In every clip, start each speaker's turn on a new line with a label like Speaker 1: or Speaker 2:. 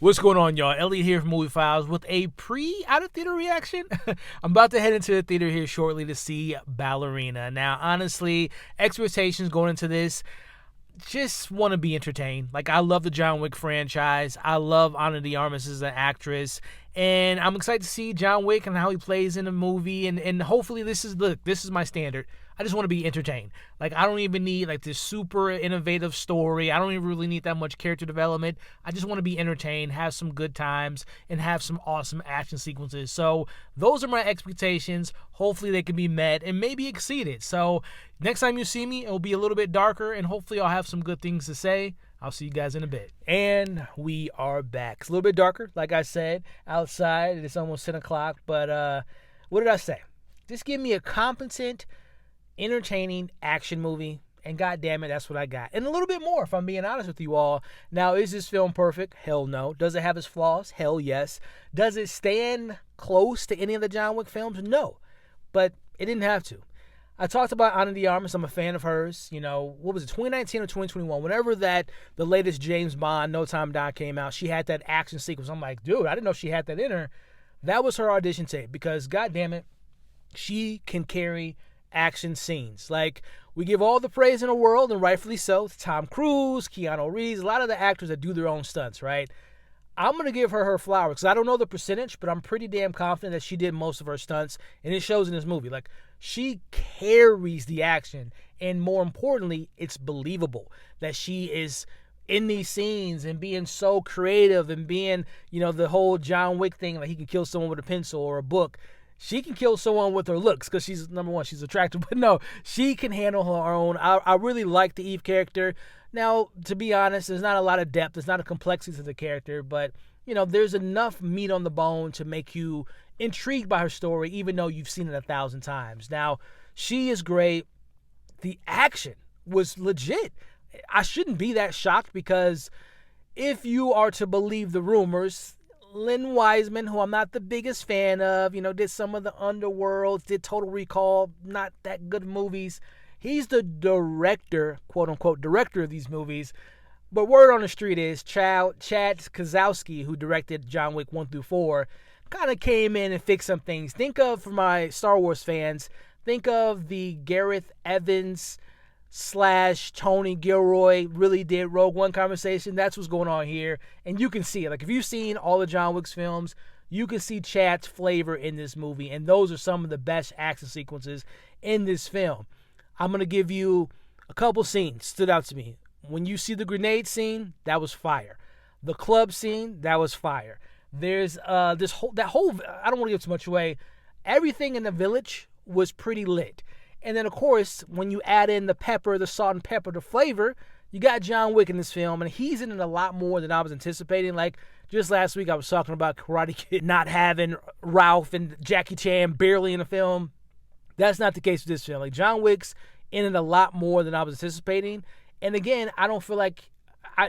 Speaker 1: What's going on, y'all? Elliot here from MovieFiles with a out-of-theater reaction. I'm about to head into the theater here shortly to see Ballerina. Now, honestly, expectations going into this, just want to be entertained. Like, I love the John Wick franchise. I love Ana de Armas as an actress. And I'm excited to see John Wick and how he plays in the movie. And hopefully this is my standard. I just want to be entertained. Like, I don't even need like this super innovative story. I don't even really need that much character development. I just want to be entertained, have some good times, and have some awesome action sequences. So those are my expectations. Hopefully they can be met and maybe exceeded. So next time you see me, it'll be a little bit darker, and hopefully I'll have some good things to say. I'll see you guys in a bit. And we are back. It's a little bit darker, like I said, outside. It's almost 10 o'clock. But what did I say? Just give me a competent, entertaining action movie, and goddamn it, that's what I got. And a little bit more, if I'm being honest with you all. Now, is this film perfect? Hell no. Does it have its flaws? Hell yes. Does it stand close to any of the John Wick films? No. But it didn't have to. I talked about Ana de Armas. I'm a fan of hers. You know, what was it, 2019 or 2021? Whenever the latest James Bond, No Time to Die came out, she had that action sequence. I'm like, dude, I didn't know she had that in her. That was her audition tape because, goddamn it, she can carry action scenes. Like, we give all the praise in the world, and rightfully so, to Tom Cruise, Keanu Reeves, a lot of the actors that do their own stunts, right? I'm going to give her flowers because I don't know the percentage, but I'm pretty damn confident that she did most of her stunts, and it shows in this movie. Like, she carries the action, and more importantly, it's believable that she is in these scenes and being so creative and being, you know, the whole John Wick thing, like he can kill someone with a pencil or a book. She can kill someone with her looks because she's, number one, she's attractive. But no, she can handle her own. I really like the Eve character. Now, to be honest, there's not a lot of depth. There's not a complexity to the character. But, you know, there's enough meat on the bone to make you intrigued by her story, even though you've seen it 1,000 times. Now, she is great. The action was legit. I shouldn't be that shocked because if you are to believe the rumors, Len Wiseman, who I'm not the biggest fan of, you know, did some of the Underworlds, did Total Recall, not that good movies. He's the director, quote-unquote, director of these movies. But word on the street is Chad Kazowski, who directed John Wick 1 through 4, kind of came in and fixed some things. Think of, for my Star Wars fans, think of the Gareth Evans / Tony Gilroy really did Rogue One conversation. That's what's going on here. And you can see it. Like, if you've seen all the John Wick's films, you can see Chad's flavor in this movie. And those are some of the best action sequences in this film. I'm going to give you a couple scenes stood out to me. When you see the grenade scene, that was fire. The club scene, that was fire. There's I don't want to give too much away. Everything in the village was pretty lit. And then, of course, when you add in the pepper, the salt and pepper, the flavor, you got John Wick in this film, and he's in it a lot more than I was anticipating. Like, just last week I was talking about Karate Kid not having Ralph and Jackie Chan barely in the film. That's not the case with this film. Like, John Wick's in it a lot more than I was anticipating. And again, I don't feel like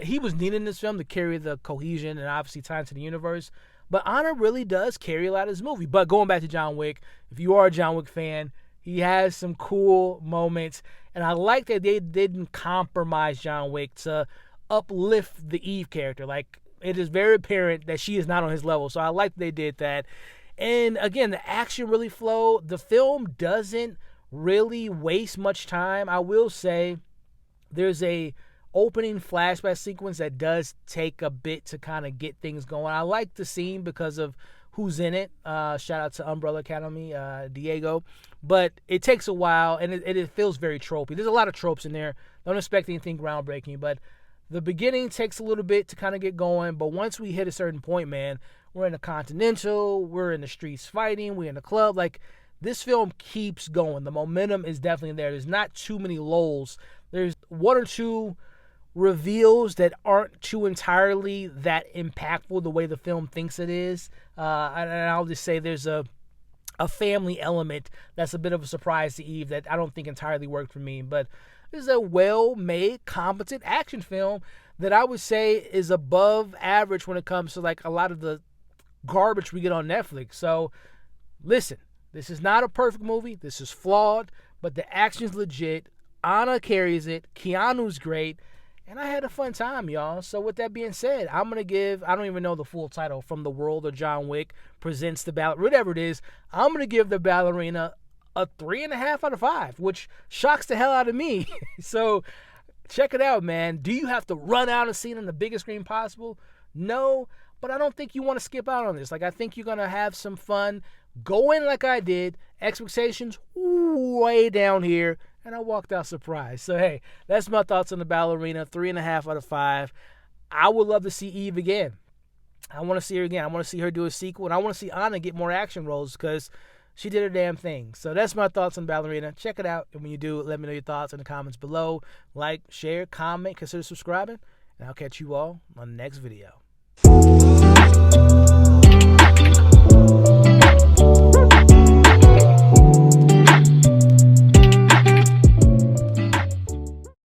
Speaker 1: he was needed in this film to carry the cohesion and obviously tie into the universe. But Ana really does carry a lot of this movie. But going back to John Wick, if you are a John Wick fan, he has some cool moments, and I like that they didn't compromise John Wick to uplift the Eve character. Like, it is very apparent that she is not on his level, so I like that they did that. And again, the action really flowed. The film doesn't really waste much time. I will say there's a opening flashback sequence that does take a bit to kind of get things going. I like the scene because of who's in it. Shout out to Umbrella Academy, Diego. But it takes a while, and it feels very tropey. There's a lot of tropes in there. Don't expect anything groundbreaking, but the beginning takes a little bit to kind of get going. But once we hit a certain point, man, we're in the Continental, we're in the streets fighting, we're in the club. Like, this film keeps going. The momentum is definitely there. There's not too many lulls. There's one or two reveals that aren't too entirely that impactful the way the film thinks it is. And I'll just say there's a family element that's a bit of a surprise to Eve that I don't think entirely worked for me. But this is a well-made, competent action film that I would say is above average when it comes to like a lot of the garbage we get on Netflix. So listen, this is not a perfect movie. This is flawed, but the action's legit. Ana carries it. Keanu's great. And I had a fun time, y'all. So with that being said, I'm going to give, I don't even know the full title, From the World of John Wick presents the Ballerina, whatever it is, I'm going to give the Ballerina a 3.5 out of 5, which shocks the hell out of me. So check it out, man. Do you have to run out and see it on the biggest screen possible? No, but I don't think you want to skip out on this. Like, I think you're going to have some fun. Go in like I did. Expectations way down here. And I walked out surprised. So, hey, that's my thoughts on the Ballerina. 3.5 out of 5. I would love to see Eve again. I want to see her again. I want to see her do a sequel. And I want to see Ana get more action roles because she did her damn thing. So that's my thoughts on Ballerina. Check it out. And when you do, let me know your thoughts in the comments below. Like, share, comment, consider subscribing. And I'll catch you all on the next video.